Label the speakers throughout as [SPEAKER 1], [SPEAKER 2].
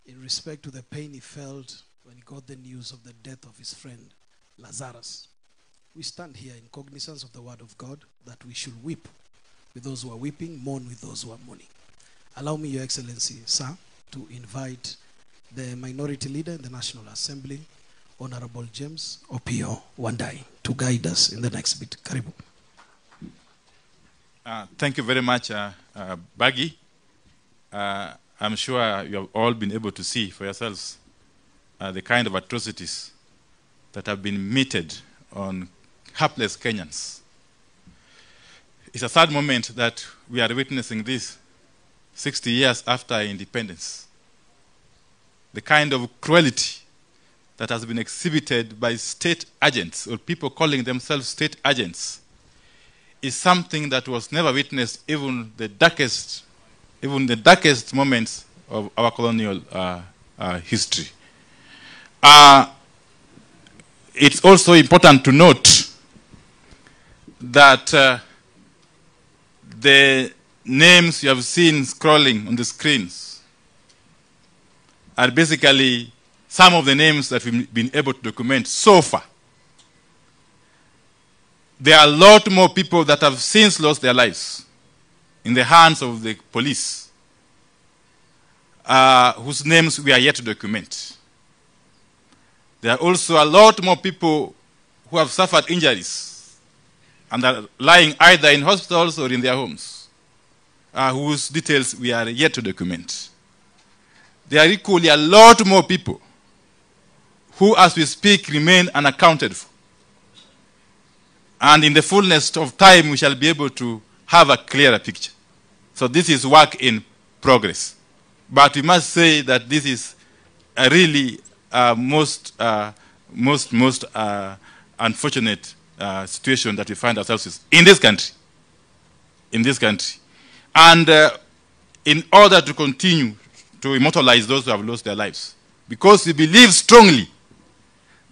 [SPEAKER 1] in respect to the pain he felt when he got the news of the death of his friend, Lazarus. We stand here in cognizance of the word of God that we should weep with those who are weeping, mourn with those who are mourning. Allow me, Your Excellency, sir, to invite the minority leader in the National Assembly, Honorable James Opio Wandai, to guide us in the next bit. Karibu.
[SPEAKER 2] Thank you very much, Baggy. I'm sure you have all been able to see for yourselves the kind of atrocities that have been meted on hapless Kenyans. It's a sad moment that we are witnessing this 60 years after independence. The kind of cruelty that has been exhibited by state agents or people calling themselves state agents is something that was never witnessed even the darkest moments of our colonial history. It's also important to note that the names you have seen scrolling on the screens are basically some of the names that we've been able to document so far. There are a lot more people that have since lost their lives in the hands of the police, whose names we are yet to document. There are also a lot more people who have suffered injuries and are lying either in hospitals or in their homes, whose details we are yet to document. There are equally a lot more people who, as we speak, remain unaccounted for. And in the fullness of time, we shall be able to have a clearer picture. So this is work in progress. But we must say that this is a really most unfortunate situation that we find ourselves in this country. In this country. And in order to continue to immortalize those who have lost their lives, because we believe strongly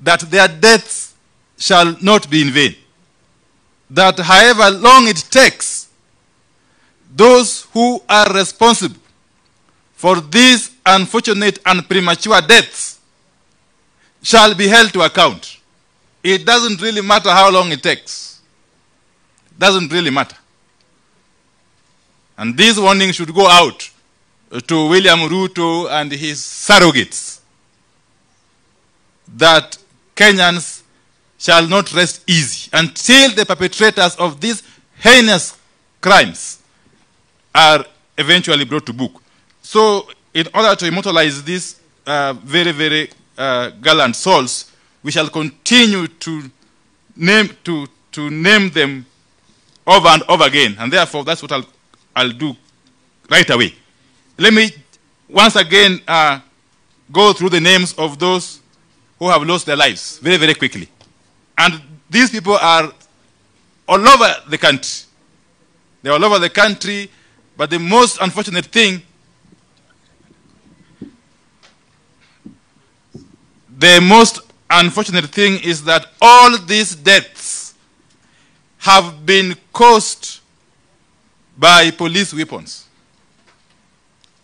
[SPEAKER 2] that their deaths shall not be in vain. That however long it takes, those who are responsible for these unfortunate and premature deaths shall be held to account. It doesn't really matter how long it takes. It doesn't really matter. And this warning should go out to William Ruto and his surrogates that Kenyans shall not rest easy until the perpetrators of these heinous crimes are eventually brought to book. So in order to immortalize these very, very gallant souls, we shall continue to name them over and over again. And therefore, that's what I'll do right away. Let me once again go through the names of those who have lost their lives very, very quickly. And these people are all over the country. They're all over the country, but the most unfortunate thing, is that all these deaths have been caused by police weapons.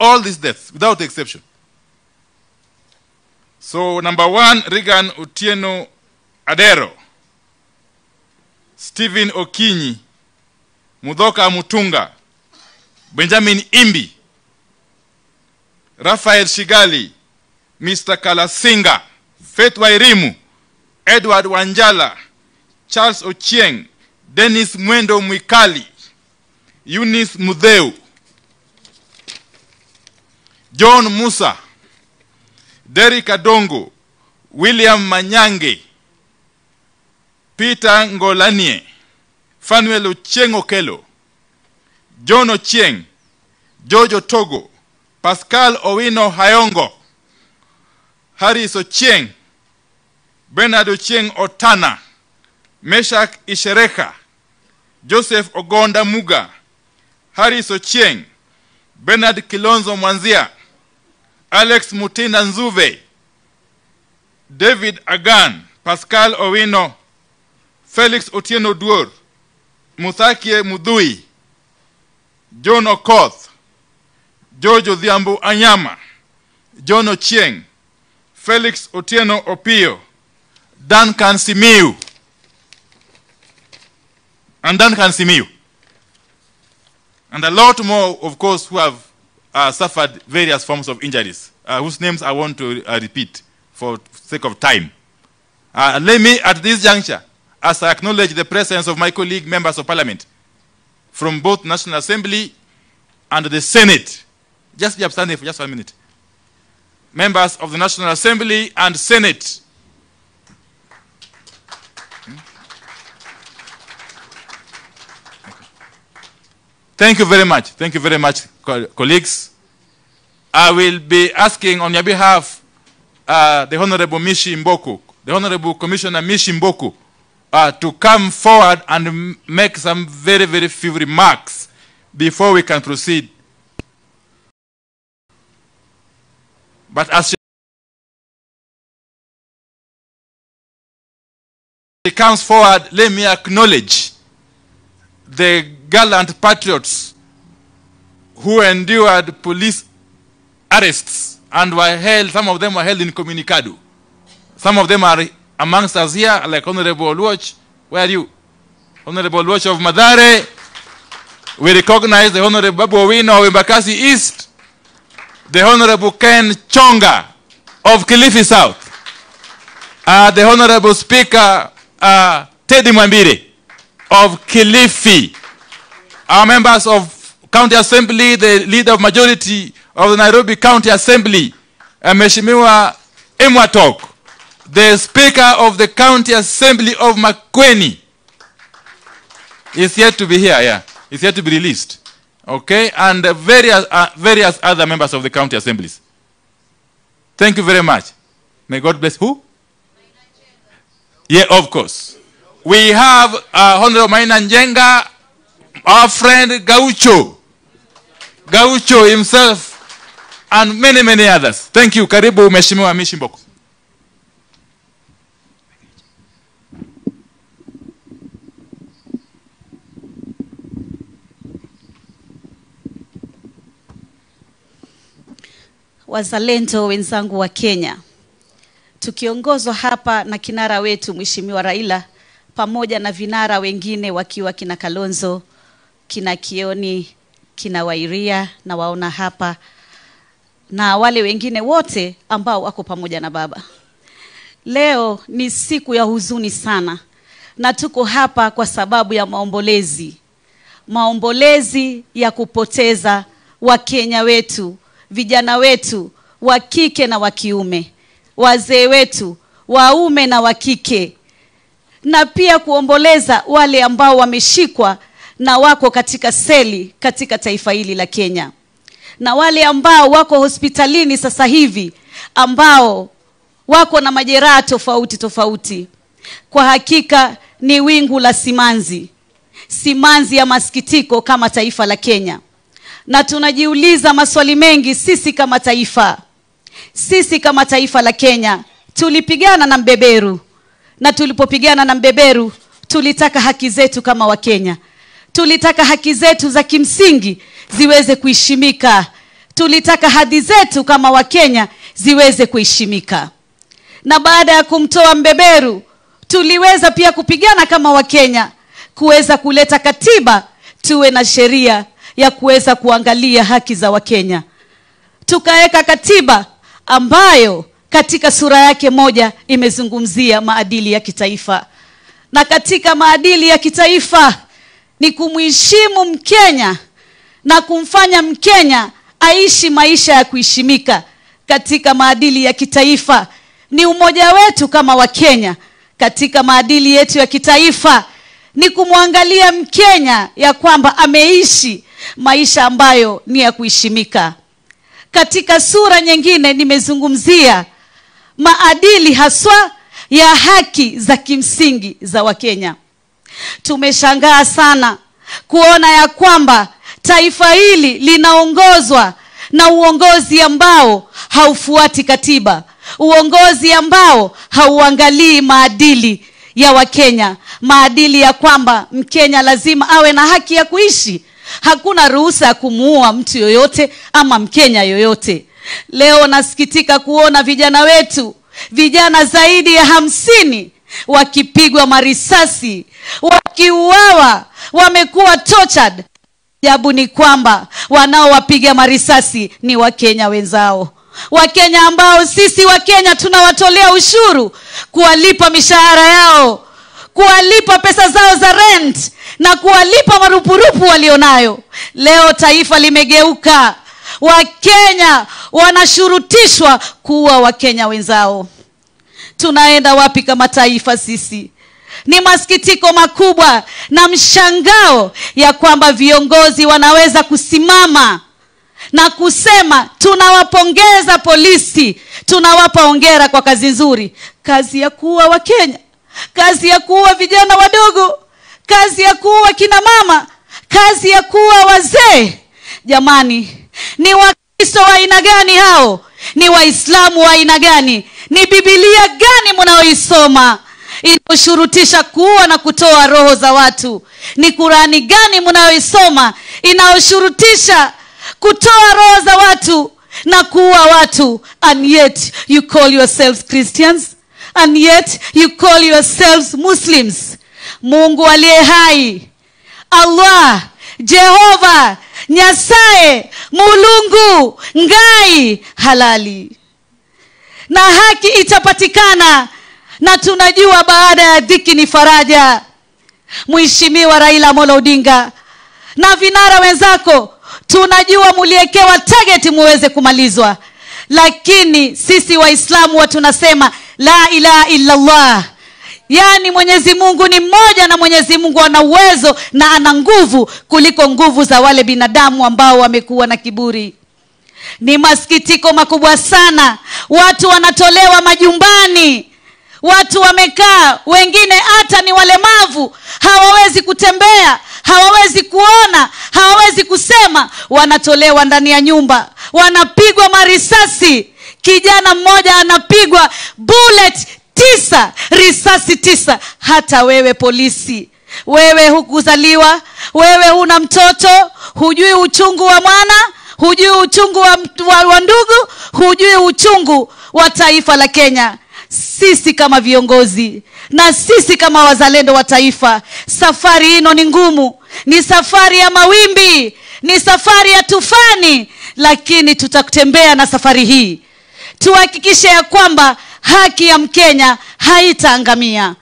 [SPEAKER 2] All these deaths, without exception. So, number 1, Regan Otieno Adero, Stephen Okinyi, Mudhoka Mutunga, Benjamin Imbi, Raphael Shigali, Mr. Kalasinga, Faith Wairimu, Edward Wanjala, Charles Ochieng, Dennis Mwendo Mwikali, Eunice Mudheu, John Musa, Derek Adongo, William Manyange, Peter Ngolanie, Fanuel Ochieng Okelo, John Ochieng, George Otogo, Pascal Owino Hayongo, Harris Ochieng, Bernard Ochieng Otana, Meshak Ishereka, Joseph Ogonda Muga, Harris Ochieng, Bernard Kilonzo Mwanzia, Alex Mutina Nzuve, David Agan, Pascal Owino, Felix Otieno Duor, Muthakie Mudhui, John Okoth, George Odhiambo Anyama, John Ochieng, Felix Otieno Opio, Duncan Simiu, and Duncan Simiu. And a lot more, of course, who have suffered various forms of injuries, whose names I want to repeat for sake of time. Let me, at this juncture, as I acknowledge the presence of my colleague members of parliament from both National Assembly and the Senate, just be upstanding for just 1 minute. Members of the National Assembly and Senate. Thank you very much. Thank you very much, colleagues. I will be asking on your behalf the Honorable Mishi Mboku, the Honorable Commissioner Mishi Mboku, to come forward and make some very, very few remarks before we can proceed. But as she comes forward, let me acknowledge the gallant patriots who endured police arrests and were held, some of them were held in Communicado. Some of them are amongst us here, like Honorable Oluoch. Where are you? Honorable Oluoch of Madare. We recognize the Honorable Babu Owino of Embakasi East. The Honorable Ken Chonga of Kilifi South. The Honorable Speaker Teddy Mwambire of Kilifi. Our members of County Assembly, the leader of majority of the Nairobi County Assembly, Mheshimiwa Emwatok, the Speaker of the County Assembly of Makwiny, is yet to be here, yeah. Is yet to be released. Okay, and various other members of the county assemblies. Thank you very much. May God bless who? Yeah, of course. We have Honorable Maina Njenga, our friend Gaucho himself, and many, many others. Thank you. Karibu Mheshimiwa Mishi Mboku.
[SPEAKER 3] Wazalendo wenzangu wa Kenya, tukiongozwa hapa na kinara wetu Mheshimiwa Raila pamoja na vinara wengine wakiwa kina Kalonzo, kina Kioni, kina Wairia na waona hapa, na wale wengine wote ambao wako pamoja na baba. Leo ni siku ya huzuni sana, na tuko hapa kwa sababu ya maombolezi ya kupoteza Wakenya wetu, vijana wetu wa kike na wa kiume, wazee wetu waume na wa kike, na pia kuomboleza wale ambao wameshikwa na wako katika seli katika taifa hili la Kenya, na wale ambao wako hospitalini sasa hivi ambao wako na majeraha tofauti. Kwa hakika ni wingu la simanzi ya masikitiko kama taifa la Kenya. Na tunajiuliza maswali mengi sisi kama taifa la Kenya. Tulipigana na mbeberu, na tulipopigana na mbeberu tulitaka haki zetu kama Wakenya. Tulitaka haki zetu za kimsingi ziweze kuheshimika. Tulitaka hadhi zetu kama Wakenya ziweze kuheshimika. Na baada ya kumtoa mbeberu, tuliweza pia kupigana kama Wakenya kuweza kuleta katiba, tuwe na sheria ya kuweza kuangalia haki za Wakenya. Tukaweka katiba ambayo katika sura yake moja imezungumzia maadili ya kitaifa. Na katika maadili ya kitaifa ni kumheshimu Mkenya na kumfanya Mkenya aishi maisha ya kuheshimika. Katika maadili ya kitaifa ni umoja wetu kama Wakenya. Katika maadili yetu ya kitaifa ni kumwangalia Mkenya ya kwamba ameishi maisha ambayo ni ya kuheshimika. Katika sura nyingine nimezungumzia maadili haswa ya haki za kimsingi za Wakenya. Tumeshangaa sana kuona ya kwamba taifa hili linaongozwa na uongozi ambao haufuati katiba, uongozi ambao hauangalii maadili ya Wakenya, maadili ya kwamba Mkenya lazima awe na haki ya kuishi. Hakuna ruhusa ya kumuua mtu yoyote ama Mkenya yoyote. Leo nasikitika kuona vijana wetu, vijana zaidi ya 50 wakipigwa marisasi, wakiuawa, wamekuwa tortured. Ajabu ni kwamba wanaowapiga marisasi ni Wakenya wenzao. Wakenya ambao sisi Wakenya tunawatolea ushuru, kuwalipa mishahara yao, kuwalipa pesa zao za rent na kuwalipa marupurupu walionayo. Leo taifa limegeuka. Wakenya wanashurutishwa kuwa Wakenya wenzao. Tunaenda wapi kama taifa sisi? Ni masikitiko makubwa na mshangao ya kwamba viongozi wanaweza kusimama na kusema tunawapongeza polisi, tunawapa hongera kwa kazi nzuri. Kazi ya kuua Wakenya, kazi ya kuua vijana wadogo, kazi ya kuua kina mama, kazi ya kuua wazee. Jamani, ni Wakristo wa aina gani hao? Ni Waislamu wa aina gani? Ni Biblia gani mnaoisoma inayoshurutisha kuua na kutoa roho za watu? Ni Qurani gani mnaoisoma inayoshurutisha kutoa roho za watu na kuua watu? And yet you call yourselves Christians, and yet you call yourselves Muslims. Mungu aliye hai, Allah, Jehova, Nyasaye, Mulungu, Ngai, halali. Na haki itapatikana, na tunajua baada ya dhiki ni faraja. Mheshimiwa Raila Amolo Odinga na vinara wenzako, tunajua muliekewa target muweze kumalizwa. Lakini sisi Waislamu tunasema la ilaha illa Allah. Yani Mwenyezi Mungu ni mmoja, na Mwenyezi Mungu ana uwezo na ana nguvu kuliko nguvu za wale binadamu ambao wamekuwa na kiburi. Ni masikitiko makubwa sana. Watu wanatolewa majumbani. Watu wamekaa, wengine hata ni walemavu, hawawezi kutembea, hawawezi kuona, hawawezi kusema, wanatolewa ndani ya nyumba, wanapigwa marisasi. Kijana mmoja anapigwa bullet 9, risasi 9. Hata wewe polisi, wewe hukuzaliwa, wewe huna mtoto, hujui uchungu wa mwana, hujui uchungu wa ndugu, hujui uchungu wa taifa la Kenya. Sisi kama viongozi na sisi kama wazalendo wa taifa, safari hino ni ngumu, ni safari ya mawimbi, ni safari ya tufani, lakini tutatembea na safari hii. Tuhakikishe ya kwamba haki ya Mkenya haitaangamia.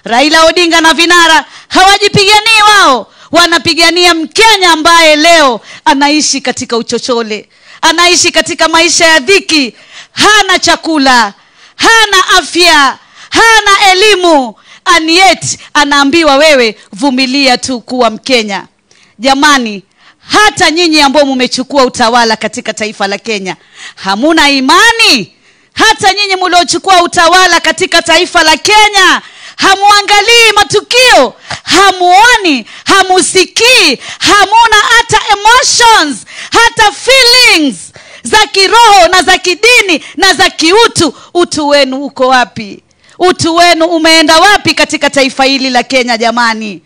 [SPEAKER 3] Raila Odinga na vinara hawajipiganii wao, wanapigania Mkenya ambaye leo anaishi katika uchochole, anaishi katika maisha ya dhiki, hana chakula, hana afya, hana elimu, and yet anaambiwa wewe vumilia tu kuwa Mkenya. Jamani, hata nyinyi ambao mmechukua utawala katika taifa la Kenya, hamuna imani? Hata nyinyi mliochukua utawala katika taifa la Kenya, hamuangalii matukio, hamuoni, hamusikii, hamuna hata emotions, hata feelings za kiroho na za kidini na za kiutu. Utu wenu uko wapi? Utu wenu umeenda wapi katika taifa hili la Kenya jamani?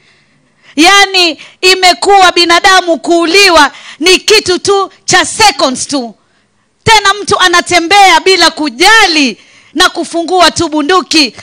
[SPEAKER 3] Yani imekuwa binadamu kuuliwa ni kitu tu cha seconds tu. Tena mtu anatembea bila kujali na kufungua tu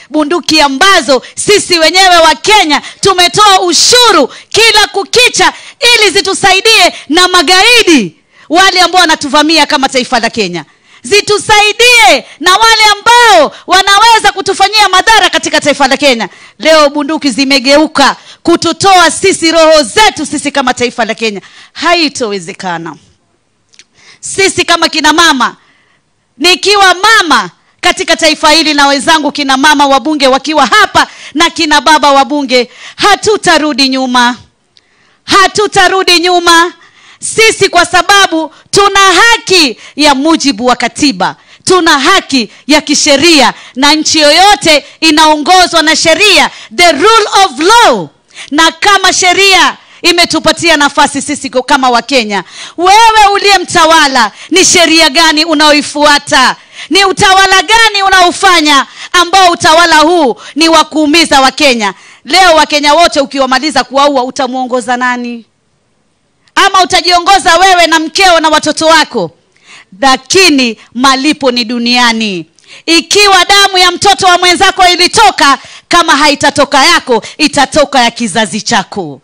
[SPEAKER 3] bunduki ambazo sisi wenyewe wa Kenya tumetoa ushuru kila kukicha ili zitusaidie na magaidi wale ambao wanatuvamia kama taifa la Kenya. Zitusaidie na wale ambao wanaweza kutufanyia madhara katika taifa la Kenya. Leo bunduki zimegeuka kututoa sisi roho zetu sisi kama taifa la Kenya. Haitowezekana. Sisi kama kina mama, nikiwa mama katika taifa hili na wenzangu kina mama wabunge wakiwa hapa na kina baba wabunge, hatutarudi nyuma. Hatutarudi nyuma. Sisi kwa sababu tuna haki ya mujibu wa katiba. Tuna haki ya kisheria, na nchi yoyote inaongozwa na sheria, the rule of law. Na kama sheria imetupatia nafasi sisi kama wa Kenya, wewe uliye mtawala, ni sheria gani unaoifuata? Ni utawala gani unaofanya ambao utawala huu ni wa kuumiza wa Kenya? Leo wa Kenya wote ukiwamaliza kuwaua, utamuongoza nani? Ama utajiongoza wewe na mkeo na watoto wako? lakini malipo ni duniani. Ikiwa damu ya mtoto wa mwenzako ilitoka, kama haitatoka yako, itatoka ya kizazi chako.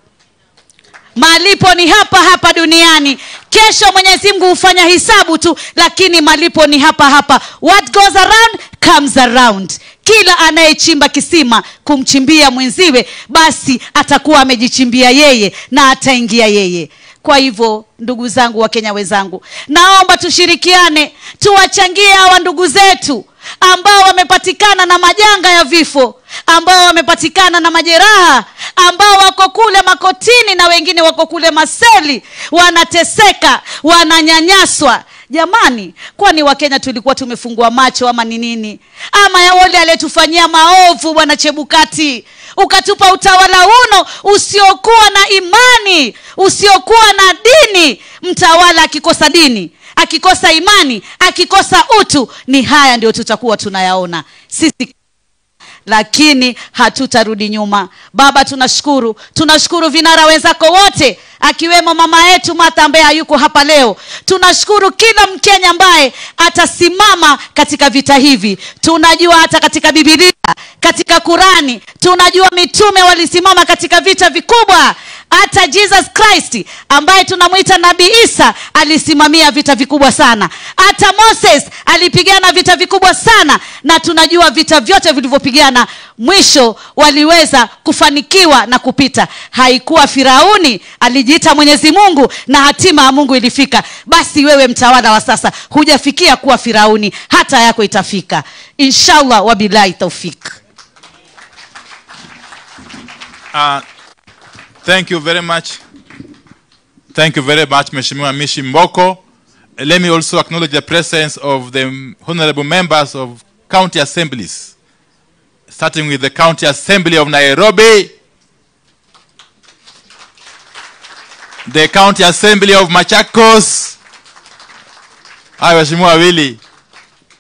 [SPEAKER 3] Malipo ni hapa hapa duniani. Kesho Mwenyezi Mungu hufanya hisabu tu, lakini malipo ni hapa hapa. What goes around comes around. Kila anayechimba kisima kumchimbia mwenziwe, basi atakuwa amejichimbia yeye na ataingia yeye. Kwa hivyo ndugu zangu wa Kenya wenzangu, naomba tushirikiane, tuwachangie hawa ndugu zetu ambao wamepatikana na majanga ya vifo, ambao wamepatikana na majeraha, ambao wako kule makotini na wengine wako kule maseli, wanateseka, wananyanyaswa. Jamani, kwani Wakenya tulikuwa tumefungua macho ama ni nini? Ama ya wale aliyetufanyia maovu Bwana Chebukati, ukatupa utawala uno usiokuwa na imani, usiokuwa na dini. Mtawala akikosa dini, akikosa imani, akikosa utu, ni haya ndio tutakuwa tunayaona sisi, lakini hatutarudi nyuma. Baba, tunashukuru vinara wenzako wote, akiwemo mama yetu Martha ambaye hayuko hapa leo. Tunashukuru kila Mkenya ambaye atasimama katika vita hivi. Tunajua hata katika Biblia, katika Kurani, tunajua mitume walisimama katika vita vikubwa. Hata Jesus Christ ambaye tunamuita Nabii Isa alisimamia vita vikubwa sana. Hata Moses alipigana vita vikubwa sana, na tunajua vita vyote vilivyopigana mwisho waliweza kufanikiwa na kupita. Haikuwa Firauni, alijiita Mwenyezi Mungu na hatima ya Mungu ilifika. Basi wewe mtawala wa sasa hujafikia kuwa Firauni, hata yako itafika inshallah. Wabillahi taufik.
[SPEAKER 2] Thank you very much. Thank you very much, Mheshimiwa Mishi Mboko. Let me also acknowledge the presence of the honorable members of county assemblies, starting with the County Assembly of Nairobi, the County Assembly of Machakos. Hayo Mheshimiwa wawili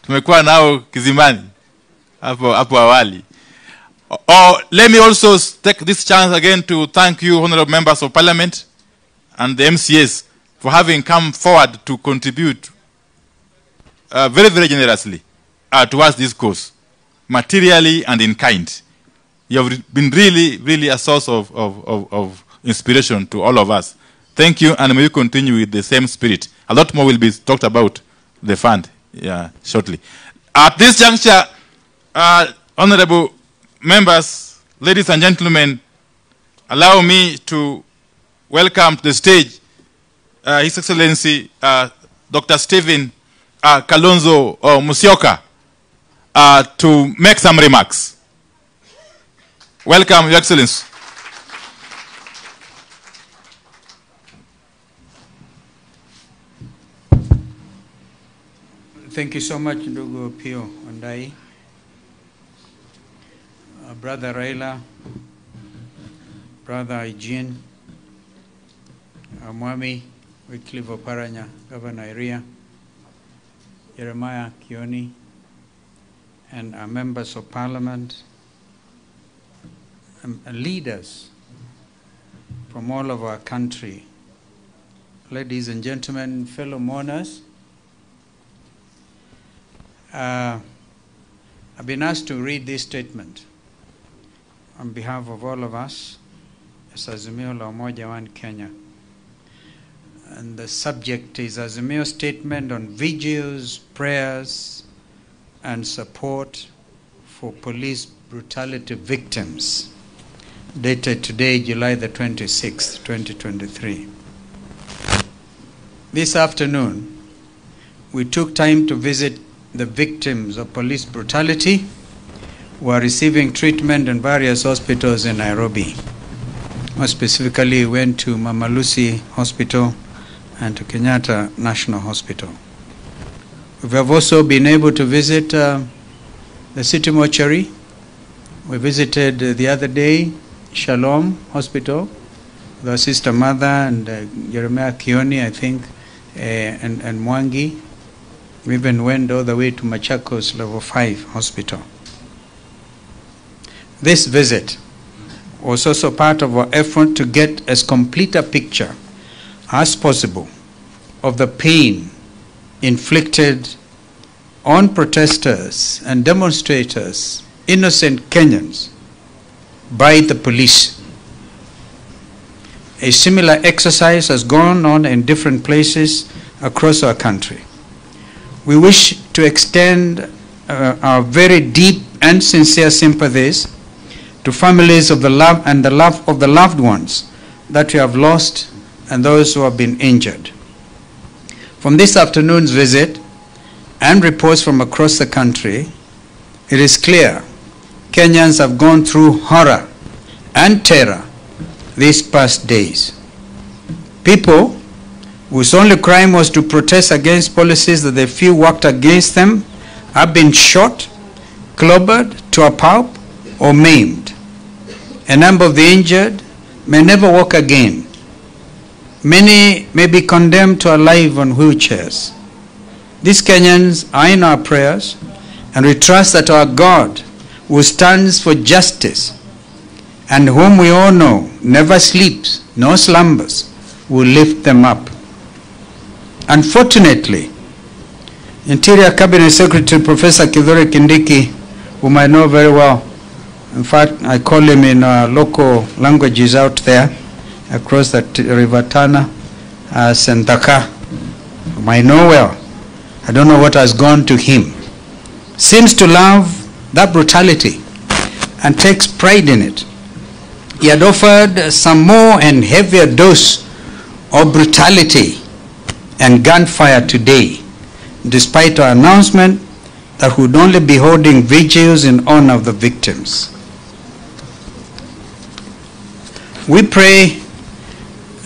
[SPEAKER 2] tumekuwa nao kizimani hapo awali. Let me also take this chance again to thank you, honorable members of parliament and the MCAs, for having come forward to contribute very, very generously towards this cause, materially and in kind. You have been really, really a source of inspiration to all of us. Thank you, and may you continue with the same spirit. A lot more will be talked about the fund shortly. At this juncture, honorable members, ladies and gentlemen, allow me to welcome to the stage His Excellency Dr. Stephen Kalonzo Musyoka to make some remarks. Welcome, Your Excellency.
[SPEAKER 4] Thank you so much, Ndugu Pio Ondai. Brother Raila, Brother Eugene, Mwami Wycliffe Oparanya, Governor Iria, Jeremiah Kioni, and our members of parliament, and leaders from all of our country. Ladies and gentlemen, fellow mourners, I've been asked to read this statement on behalf of all of us as Azimio la Umoja One Kenya. And the subject is Azimio statement on vigils, prayers, and support for police brutality victims, dated today, July the 26th, 2023. This afternoon, we took time to visit the victims of police brutality who are receiving treatment in various hospitals in Nairobi. More specifically, we went to Mama Lucy Hospital and to Kenyatta National Hospital. We have also been able to visit the city mortuary. We visited the other day Shalom Hospital, the Sister Mother and Jeremiah Kioni, I think, and Mwangi. We even went all the way to Machakos Level 5 Hospital. This visit was also part of our effort to get as complete a picture as possible of the pain inflicted on protesters and demonstrators, innocent Kenyans, by the police. A similar exercise has gone on in different places across our country. We wish to extend our very deep and sincere sympathies to families of the loved ones that we have lost and those who have been injured. From this afternoon's visit and reports from across the country, it is clear Kenyans have gone through horror and terror these past days. People whose only crime was to protest against policies that they feel worked against them have been shot, clobbered to a pulp, or maimed. A number of the injured may never walk again. Many may be condemned to a life on wheelchairs. These Kenyans are in our prayers, and we trust that our God, who stands for justice and whom we all know never sleeps nor slumbers, will lift them up. Unfortunately, Interior Cabinet Secretary Professor Kithure Kindiki, whom I know very well, in fact I call him in local languages out there across the River Tana, Sentaka, whom I know well, I don't know what has gone to him, seems to love that brutality and takes pride in it. He had offered some more and heavier dose of brutality and gunfire today, despite our announcement that we would only be holding vigils in honor of the victims. We pray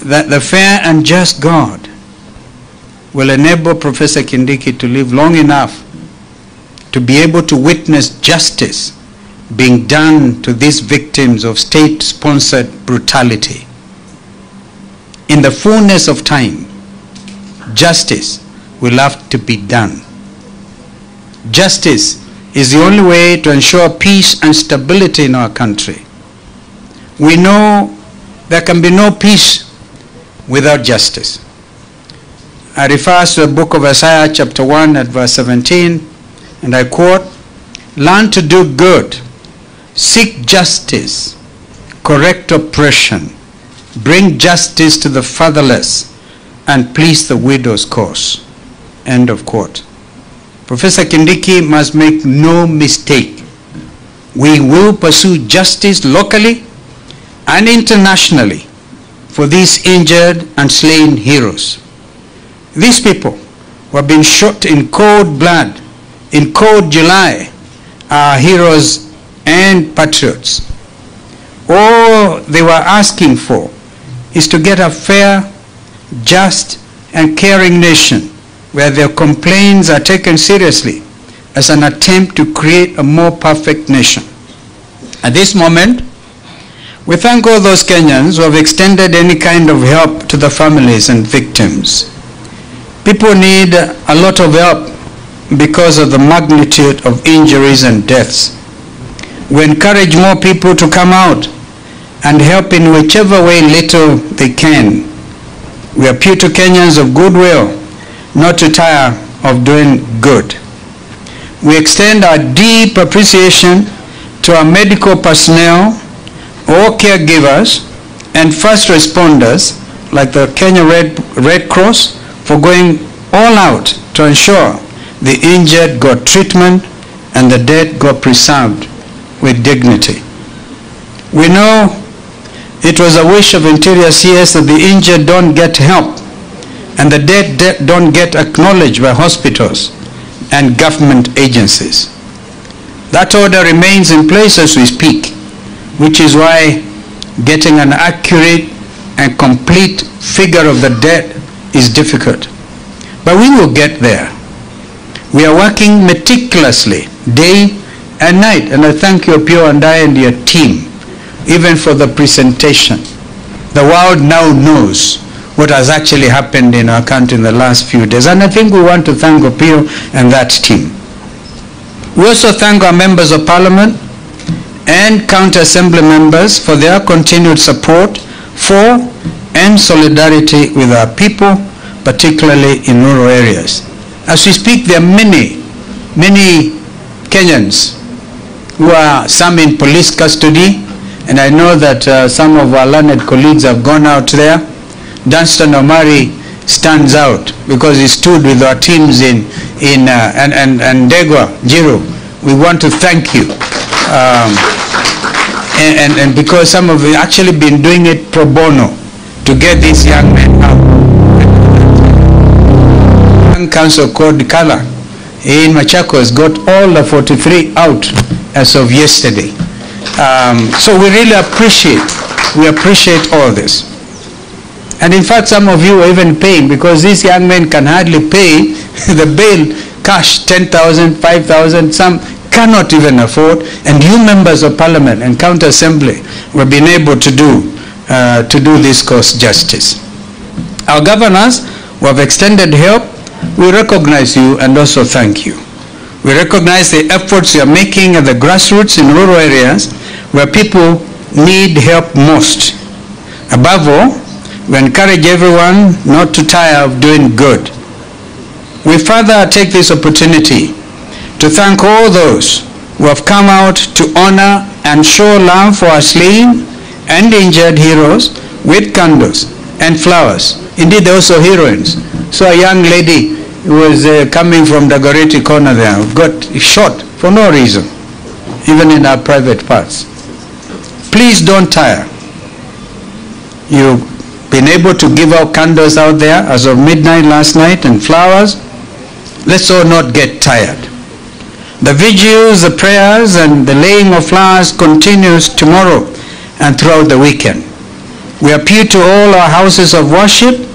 [SPEAKER 4] that the fair and just God will enable Professor Kindiki to live long enough to be able to witness justice being done to these victims of state-sponsored brutality. In the fullness of time, justice will have to be done. Justice is the only way to ensure peace and stability in our country. We know there can be no peace without justice. I refer to the book of Isaiah chapter 1 at verse 17, and I quote, "Learn to do good, seek justice, correct oppression, bring justice to the fatherless, and please the widow's cause." End of quote. Professor Kindiki must make no mistake. We will pursue justice locally and internationally for these injured and slain heroes. These people who have been shot in cold blood, in cold July, are heroes and patriots. All they were asking for is to get a fair, just, and caring nation where their complaints are taken seriously as an attempt to create a more perfect nation. At this moment, we thank all those Kenyans who have extended any kind of help to the families and victims. People need a lot of help because of the magnitude of injuries and deaths. We encourage more people to come out and help in whichever way little they can. We appeal to Kenyans of goodwill not to tire of doing good. We extend our deep appreciation to our medical personnel, all caregivers, and first responders like the Kenya Red Cross for going all out to ensure the injured got treatment and the dead got preserved with dignity. We know it was a wish of Interior CS that the injured don't get help and the dead don't get acknowledged by hospitals and government agencies. That order remains in place as we speak, which is why getting an accurate and complete figure of the dead is difficult. But we will get there. We are working meticulously, day and night, and I thank you, Pio and I and your team, even for the presentation. The world now knows what has actually happened in our country in the last few days, and I think we want to thank Opio and that team. We also thank our members of parliament and county assembly members for their continued support for and solidarity with our people, particularly in rural areas. As we speak, there are many Kenyans who are some in police custody, and I know that some of our learned colleagues have gone out there. Dunstan Omari stands out because he stood with our teams and Degwa, Jiro. We want to thank you. And because some of you actually been doing it pro bono to get these young men out. Young council called Kala in Machakos got all the 43 out as of yesterday. So we really appreciate all this. And in fact, some of you are even paying, because these young men can hardly pay the bail cash, 10,000, 5,000, some cannot even afford. And you members of parliament and county assembly have been able to do this cause justice. Our governors who have extended help, we recognize you and also thank you. We recognize the efforts you are making at the grassroots in rural areas where people need help most. Above all, we encourage everyone not to tire of doing good. We further take this opportunity to thank all those who have come out to honor and show love for our slain and injured heroes with candles and flowers. Indeed, they're also heroines. So a young lady who was coming from the Goreti corner there got shot for no reason, even in our private parts. Please don't tire. You've been able to give out candles out there as of midnight last night and flowers. Let's all not get tired. The vigils, the prayers, and the laying of flowers continues tomorrow and throughout the weekend. We appeal to all our houses of worship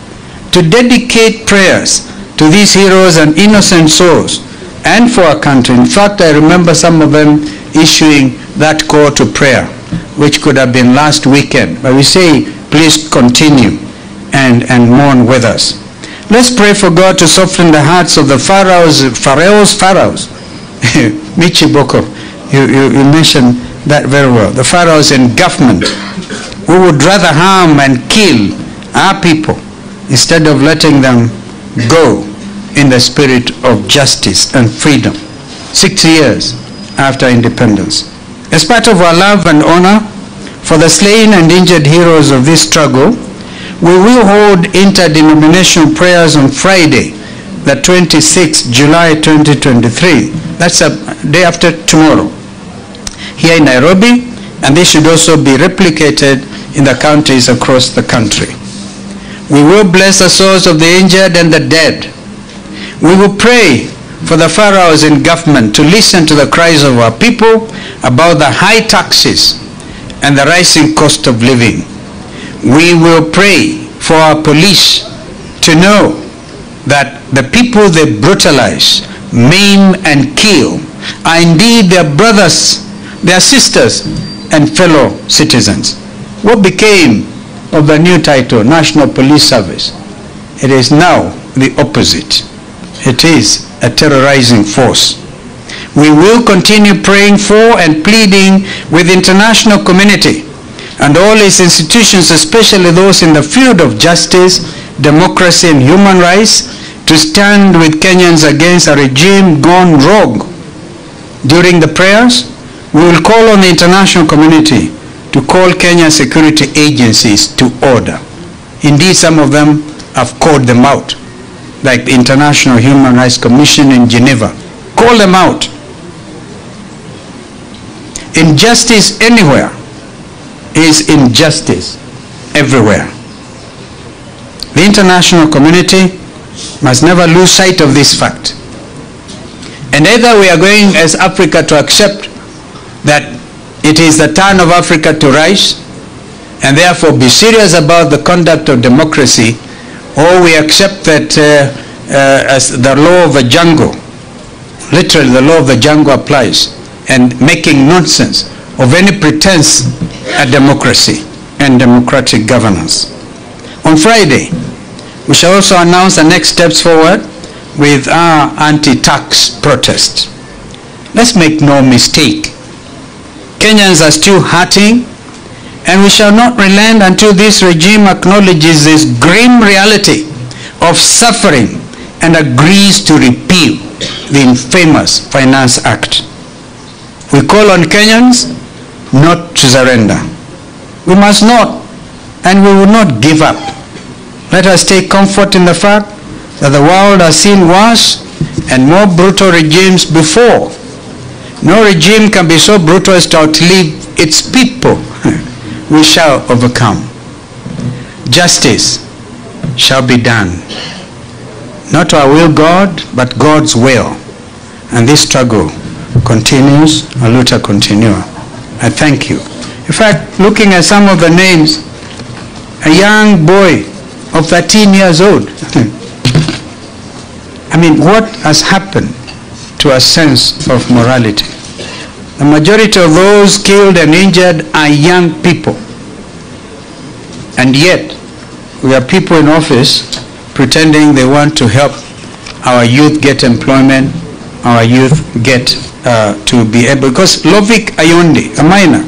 [SPEAKER 4] to dedicate prayers to these heroes and innocent souls and for our country. In fact, I remember some of them issuing that call to prayer, which could have been last weekend. But we say, please continue and mourn with us. Let's pray for God to soften the hearts of the pharaohs. Michi Boko, you mentioned that very well. The pharaohs in government who would rather harm and kill our people instead of letting them go in the spirit of justice and freedom 6 years after independence. As part of our love and honor for the slain and injured heroes of this struggle, we will hold interdenominational prayers on Friday, the 26th July 2023. That's a day after tomorrow, here in Nairobi, and this should also be replicated in the counties across the country. We will bless the souls of the injured and the dead. We will pray for the pharaohs in government to listen to the cries of our people about the high taxes and the rising cost of living. We will pray for our police to know that the people they brutalize, maim, and kill are indeed their brothers, their sisters, and fellow citizens. What became of the new title, National Police Service? It is now the opposite. It is a terrorizing force. We will continue praying for and pleading with the international community and all its institutions, especially those in the field of justice, democracy, and human rights, to stand with Kenyans against a regime gone rogue. During the prayers, we will call on the international community to call Kenya security agencies to order. Indeed, some of them have called them out, like the International Human Rights Commission in Geneva. Call them out. Injustice anywhere is injustice everywhere. The international community must never lose sight of this fact. And either we are going as Africa to accept that it is the turn of Africa to rise and therefore be serious about the conduct of democracy, or we accept that as the law of the jungle, literally the law of the jungle applies, and making nonsense of any pretense at democracy and democratic governance. On Friday, we shall also announce the next steps forward with our anti-tax protest. Let's make no mistake. Kenyans are still hurting, and we shall not relent until this regime acknowledges this grim reality of suffering and agrees to repeal the infamous Finance Act. We call on Kenyans not to surrender. We must not, and we will not give up. Let us take comfort in the fact that the world has seen worse and more brutal regimes before. No regime can be so brutal as to outlive its people. We shall overcome. Justice shall be done. Not our will, God, but God's will. And this struggle continues, aluta continua. I thank you. In fact, looking at some of the names, a young boy of 13 years old. I mean, what has happened to a sense of morality? The majority of those killed and injured are young people. And yet, we have people in office pretending they want to help our youth get employment, our youth get to be able, because Lovik Ayondi, a minor,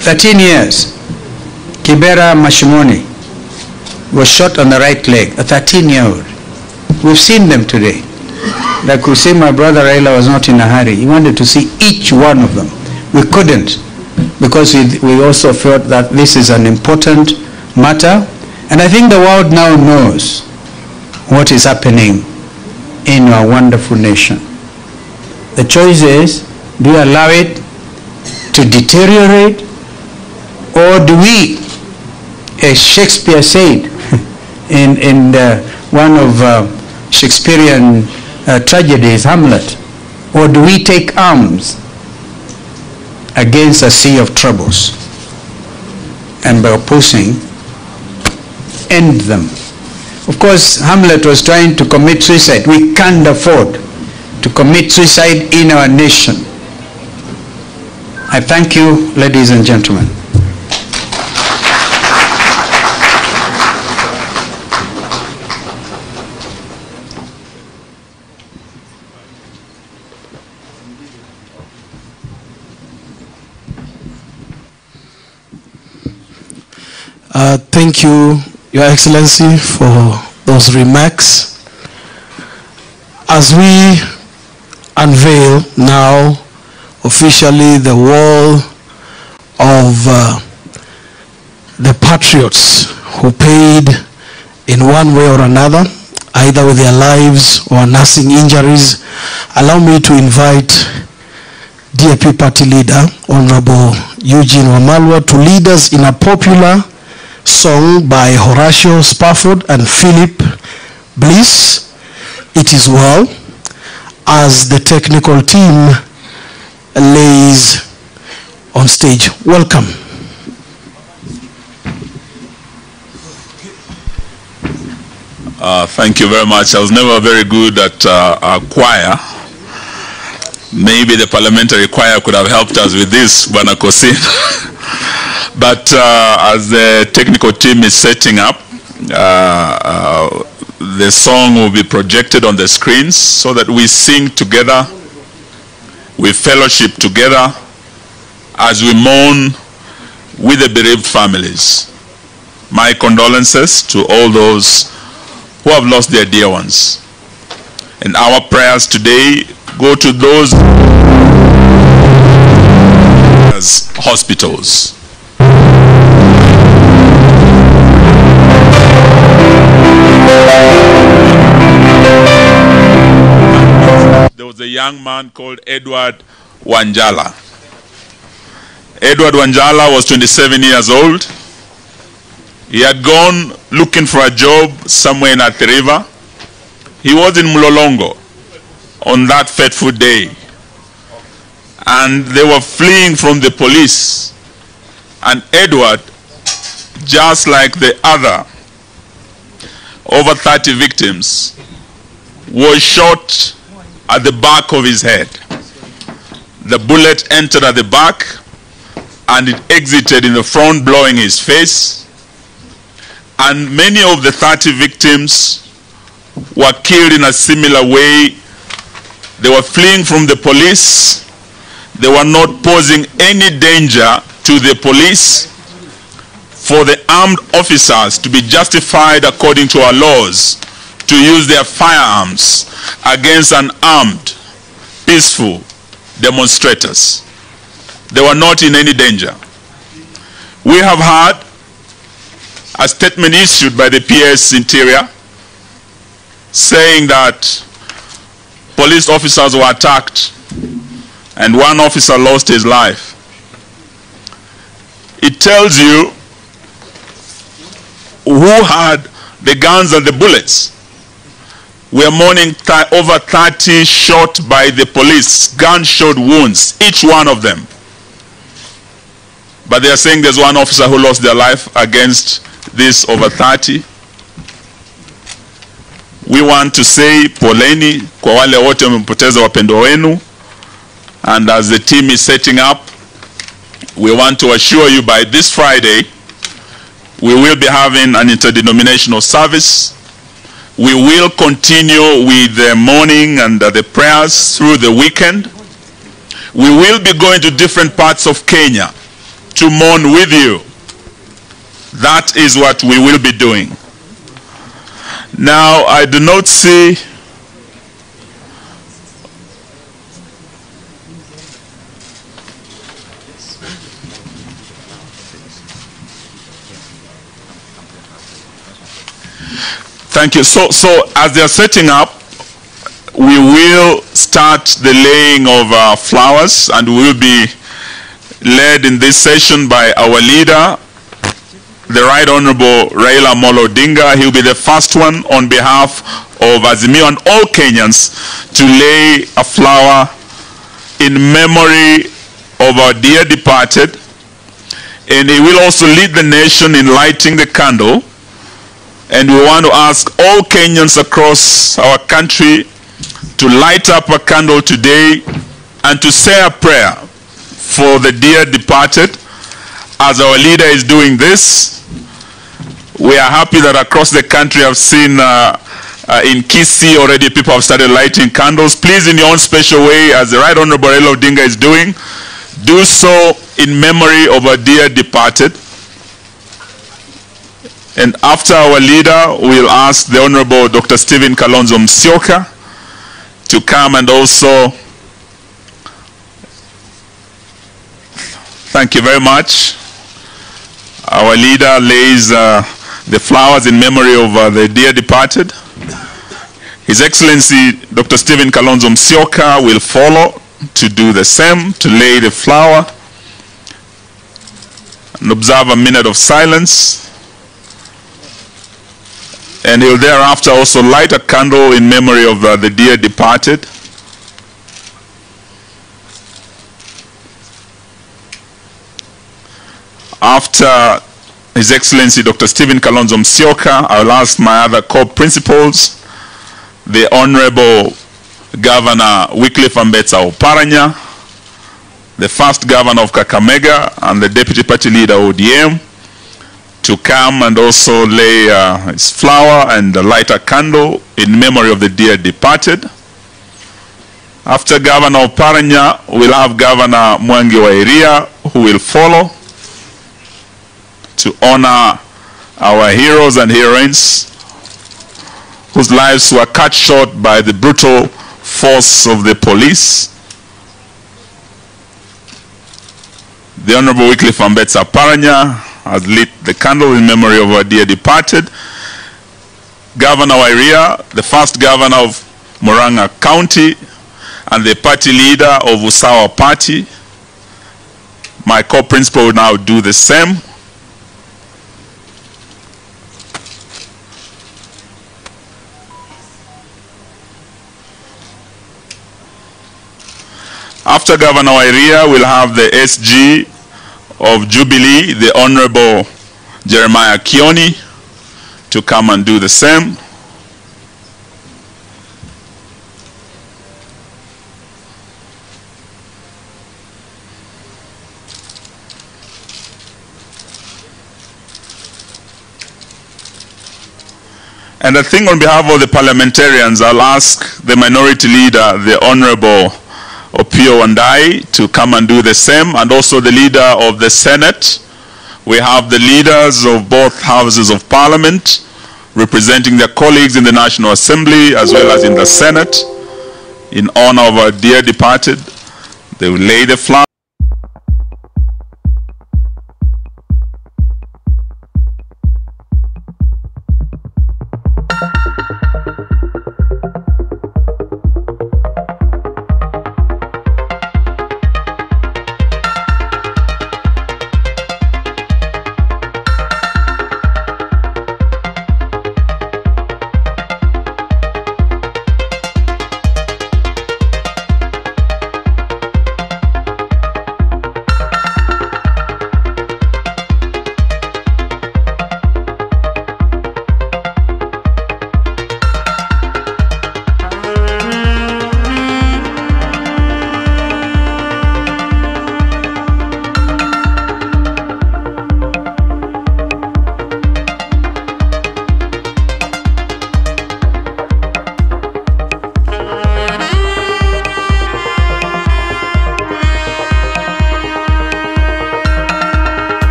[SPEAKER 4] 13 years, Kibera Mashimoni, was shot on the right leg, a 13-year-old. We've seen them today. Like we say, my brother Raila was not in a hurry. He wanted to see each one of them. We couldn't, because we also felt that this is an important matter. And I think the world now knows what is happening in our wonderful nation. The choice is, do we allow it to deteriorate, or do we, as Shakespeare said in one of Shakespearean tragedies, Hamlet, or do we take arms against a sea of troubles and by opposing, end them? Of course, Hamlet was trying to commit suicide. We can't afford to commit suicide in our nation. I thank you, ladies and gentlemen.
[SPEAKER 1] Thank you, Your Excellency, for those remarks. As we unveil now officially the wall of the patriots who paid in one way or another, either with their lives or nursing injuries, allow me to invite DAP Party Leader, Honorable Eugene Wamalwa, to lead us in a popular song by Horatio Spafford and Philip Bliss, It Is Well, as the technical team lays on stage. Welcome.
[SPEAKER 5] Thank you very much. I was never very good at choir. Maybe the parliamentary choir could have helped us with this, Bwana Kosin. But as the technical team is setting up, the song will be projected on the screens so that we sing together, we fellowship together as we mourn with the bereaved families. My condolences to all those who have lost their dear ones. And our prayers today go to those hospitals. There was a young man called Edward Wanjala. Edward Wanjala was 27 years old. He had gone looking for a job somewhere in Athi River. He was in Mlolongo on that fateful day. And they were fleeing from the police. And Edward, just like the other over 30 victims, was shot at the back of his head. The bullet entered at the back and it exited in the front, blowing his face. And many of the 30 victims were killed in a similar way. They were fleeing from the police. They were not posing any danger to the police. For the armed officers to be justified according to our laws to use their firearms against unarmed, peaceful demonstrators. They were not in any danger. We have had a statement issued by the PS Interior saying that police officers were attacked and one officer lost his life. It tells you who had the guns and the bullets. We are mourning over 30 shot by the police, gunshot wounds, each one of them. But they are saying there's one officer who lost their life against this over 30. We want to say poleni kwa wale wote wamepoteza wapendwa wenu. And as the team is setting up, we want to assure you by this Friday, we will be having an interdenominational service. We will continue with the mourning and the prayers through the weekend. We will be going to different parts of Kenya to mourn with you. That is what we will be doing. Now, I do not see Thank you. So as they're setting up, we will start the laying of flowers, and we will be led in this session by our leader, the Right Honorable Raila ODINGA. He will be the first one on behalf of Azimio and all Kenyans to lay a flower in memory of our dear departed. And he will also lead the nation in lighting the candle. And we want to ask all Kenyans across our country to light up a candle today and to say a prayer for the dear departed. As our leader is doing this, we are happy that across the country I've seen in Kisii already people have started lighting candles. Please, in your own special way, as the Right Honorable Raila ODINGA is doing, do so in memory of our dear departed. And after our leader, we'll ask the Honorable Dr. Stephen Kalonzo Musyoka to come and also, thank you very much. Our leader lays the flowers in memory of the dear departed. His Excellency Dr. Stephen Kalonzo Musyoka will follow to do the same, to lay the flower and observe a minute of silence. And he'll thereafter also light a candle in memory of the dear departed. After His Excellency Dr. Stephen Kalonzo Musyoka, I will ask my other co-principals, the Honorable Governor Wycliffe Ambetsa Oparanya, the first Governor of Kakamega, and the Deputy Party Leader ODM, to come and also lay his flower and light a candle in memory of the dear departed. After Governor Oparanya, we'll have Governor Mwangi wa Iria, who will follow to honor our heroes and heroines whose lives were cut short by the brutal force of the police. The Honorable Wycliffe Ambetsa Oparanya has lit the candle in memory of our dear departed. Governor Wairia, the first governor of Murang'a County and the party leader of Usawa Party. My co-principal will now do the same. After Governor Wairia, we'll have the SG of Jubilee, the Honorable Jeremiah Kioni, to come and do the same. And I think on behalf of the parliamentarians, I'll ask the minority leader, the Honorable Opio Wandai, to come and do the same, and also the leader of the Senate. We have the leaders of both houses of parliament representing their colleagues in the National Assembly as well as in the Senate, in honor of our dear departed. They will lay the flag.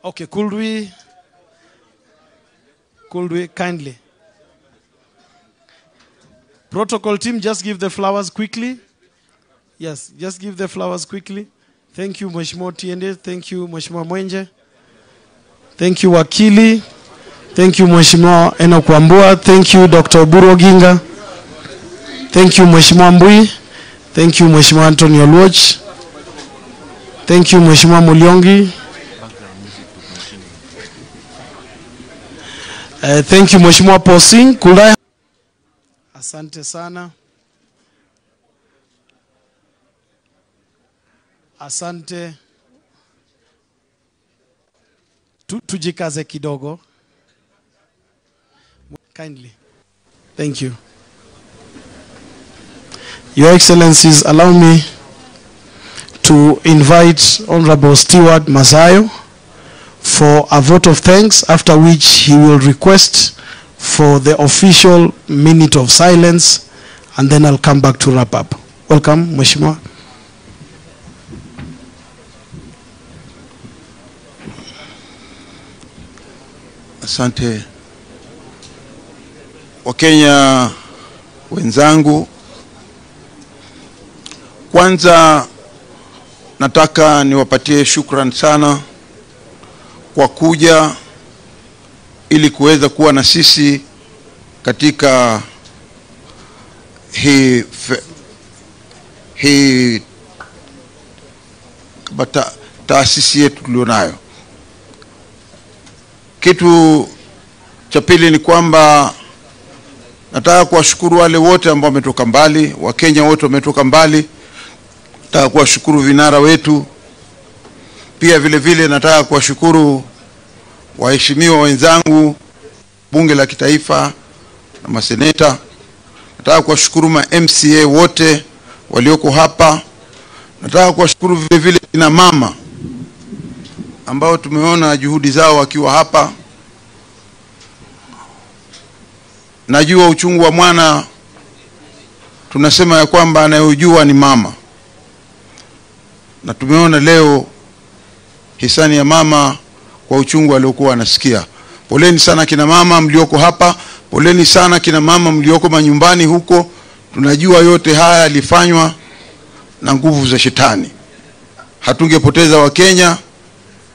[SPEAKER 1] Okay, could we kindly? Protocol team, just give the flowers quickly. Yes, just give the flowers quickly. Thank you, Mheshimiwa Tiende. Thank you, Mheshimiwa Mwenje. Thank you, Wakili. Thank you, Mheshimiwa Enoch Wambua. Thank you, Dr. Oburu Oginga. Thank you, Mheshimiwa Mbui. Thank you, Mheshimiwa Anthony Oluoch. Thank you, Mheshimiwa Muliongi. Thank you, Mheshimiwa Posing. Asante sana. Asante. Tujikaze kidogo. Kindly. Thank you. Your Excellencies, allow me to invite Honorable Stewart Masayo for a vote of thanks, after which he will request for the official minute of silence, and then I'll come back to wrap up. Welcome, Mheshimiwa.
[SPEAKER 6] Asante. Wakenya wenzangu, kwanza nataka niwapatie shukrani sana kwa kuja ili kuweza kuwa na sisi katika hii taasisi yetu tulionayo. Kitu cha pili ni kwamba nataka kuwashukuru wale wote ambao wametoka mbali, Wakenya wote wametoka mbali. Nataka kuwashukuru vinara wetu. Pia vile vile nataka kuwashukuru waheshimiwa wenzangu bunge la kitaifa na maseneta. Nataka kuwashukuru ma MCA wote walioko hapa. Nataka kuwashukuru vile vile kina mama ambao tumeona juhudi zao wakiwa hapa. Najua uchungu wa mwana, tunasema ya kwamba anayojua ni mama. Na tumeona leo hisani ya mama kwa uchungu aliokuwa anasikia. Poleni sana kina mama mlioko hapa, poleni sana kina mama mlioko manyumbani huko. Tunajua yote haya yalifanywa na nguvu za shetani. Hatungepoteza Wakenya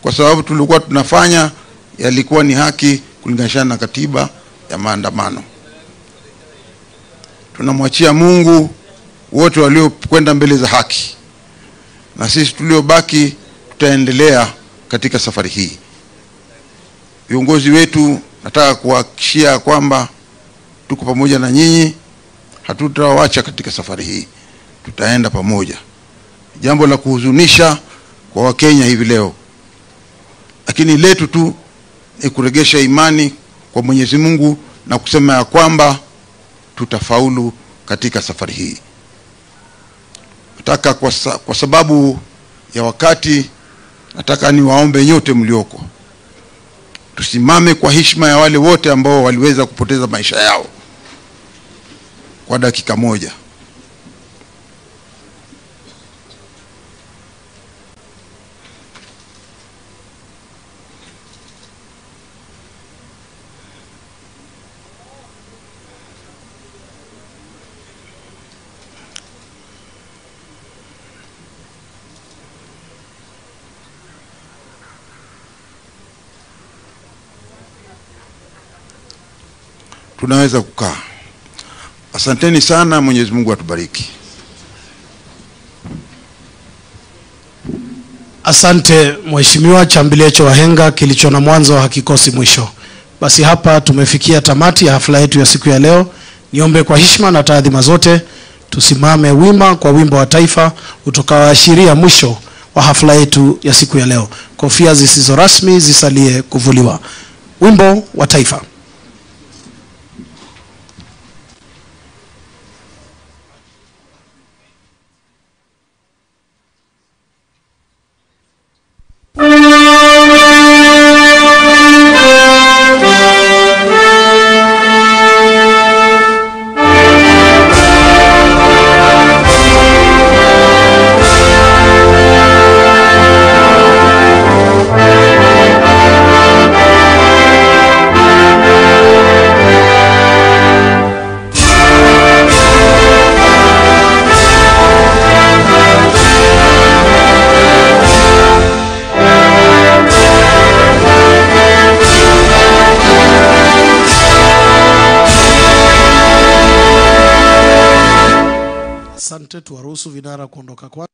[SPEAKER 6] kwa sababu tulikuwa tunafanya yalikuwa ni haki kulingana na katiba ya maandamano. Tunamwachia Mungu wote waliokwenda mbele za haki, na sisi tuliobaki tutaendelea katika safari hii. Viongozi wetu, nataka kuhakikishia kwamba tuko pamoja na nyinyi, hatutawaacha katika safari hii, tutaenda pamoja. Jambo la kuhuzunisha kwa Wakenya hivi leo, lakini letu tu ni kuregesha imani kwa Mwenyezi Mungu na kusema ya kwamba tutafaulu katika safari hii. Nataka kwa sababu ya wakati, nataka niwaombe nyote mlioko, tusimame kwa heshima ya wale wote ambao waliweza kupoteza maisha yao kwa dakika moja. Tunaweza kukaa. Asanteni sana, Mwenyezi Mungu atubariki.
[SPEAKER 1] Asante Mheshimiwa. Chambilecho wahenga, kilicho na mwanzo hakikosi mwisho. Basi hapa tumefikia tamati ya hafla yetu ya siku ya leo. Niombe kwa heshima na taadhima zote tusimame wima kwa wimbo wa taifa utakaoashiria mwisho wa hafla yetu ya siku ya leo. Kofia zisizo rasmi zisalie kuvuliwa. Wimbo wa taifa. wote, tuwaruhusu vinara kuondoka kwa.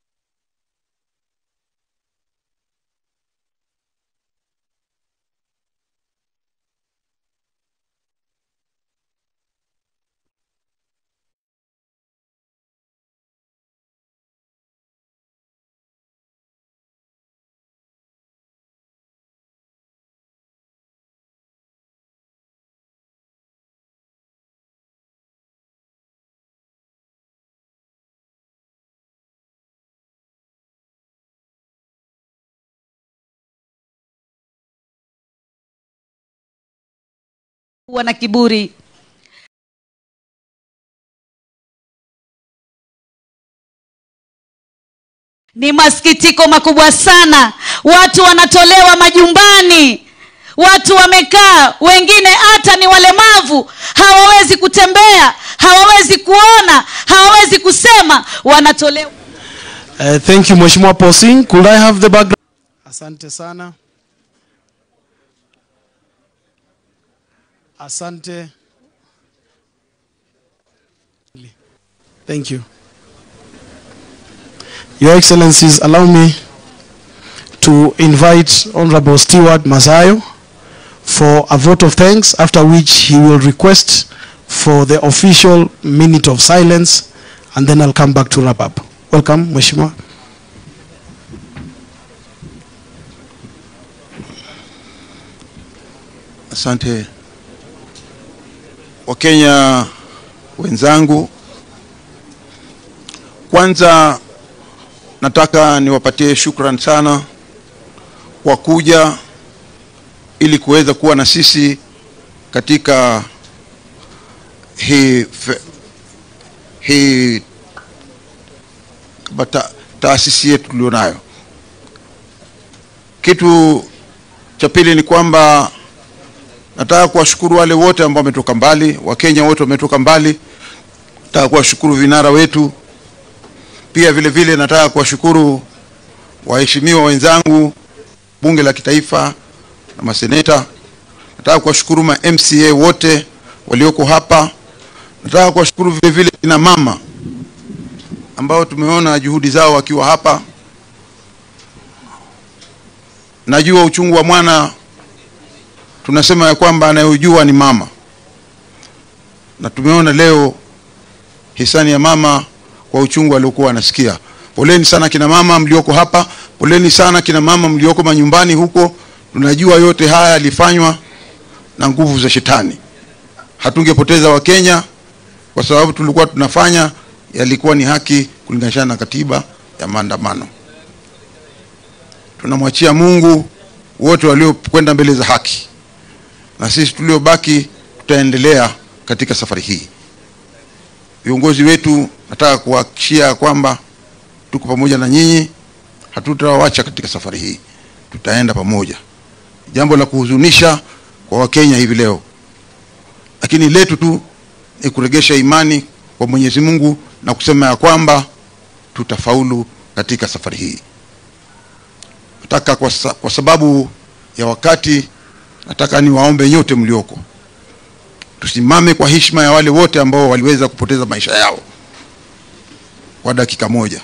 [SPEAKER 3] Wana kiburi. Ni masikitiko makubwa sana. Watu wanatolewa majumbani. Watu wamekaa, wengine hata ni walemavu, hawawezi kutembea, hawawezi kuona, hawawezi kusema, wanatolewa.
[SPEAKER 1] Thank you Mheshimiwa Posing. Could I have the background? Asante sana. Asante. Thank you. Your Excellencies, allow me to invite Honorable Stewart Masayo for a vote of thanks, after which he will request for the official minute of silence, and then I'll come back to wrap up. Welcome, Mheshimiwa.
[SPEAKER 6] Asante. Wakenya wenzangu, kwanza nataka niwapatie shukrani sana kwa kuja ili kuweza kuwa na sisi katika hii taasisi yetu tulionayo. Kitu cha pili ni kwamba nataka kuwashukuru wale wote ambao wametoka mbali, Wakenya wote wametoka mbali. Nataka kuwashukuru vinara wetu. Pia vile vile nataka kuwashukuru waheshimiwa wenzangu bunge la kitaifa na maseneta. Nataka kuwashukuru ma MCA wote walioko hapa. Nataka kuwashukuru vile vile kina mama ambao tumeona juhudi zao wakiwa hapa. Najua uchungu wa mwana, tunasema ya kwamba anayojua ni mama. Na tumeona leo hisani ya mama kwa uchungu aliokuwa anasikia. Poleni sana kina mama mlioko hapa, poleni sana kina mama mlioko manyumbani huko. Tunajua yote haya yalifanywa na nguvu za shetani. Hatungepoteza Wakenya kwa sababu tulikuwa tunafanya yalikuwa ni haki kulingana na katiba ya maandamano. Tunamwachia Mungu wote waliokwenda mbele za haki. Na sisi tuliobaki tutaendelea katika safari hii. Viongozi wetu, nataka kuhakikishia kwamba tuko pamoja na nyinyi, hatutawaacha katika safari hii. Tutaenda pamoja. Jambo la kuhuzunisha kwa Wakenya hivi leo, lakini letu tu ni kuregesha imani kwa Mwenyezi Mungu na kusema ya kwamba tutafaulu katika safari hii. Nataka kwa sababu ya wakati, nataka niwaombe nyote mlioko, tusimame kwa heshima ya wale wote ambao waliweza kupoteza maisha yao kwa dakika moja.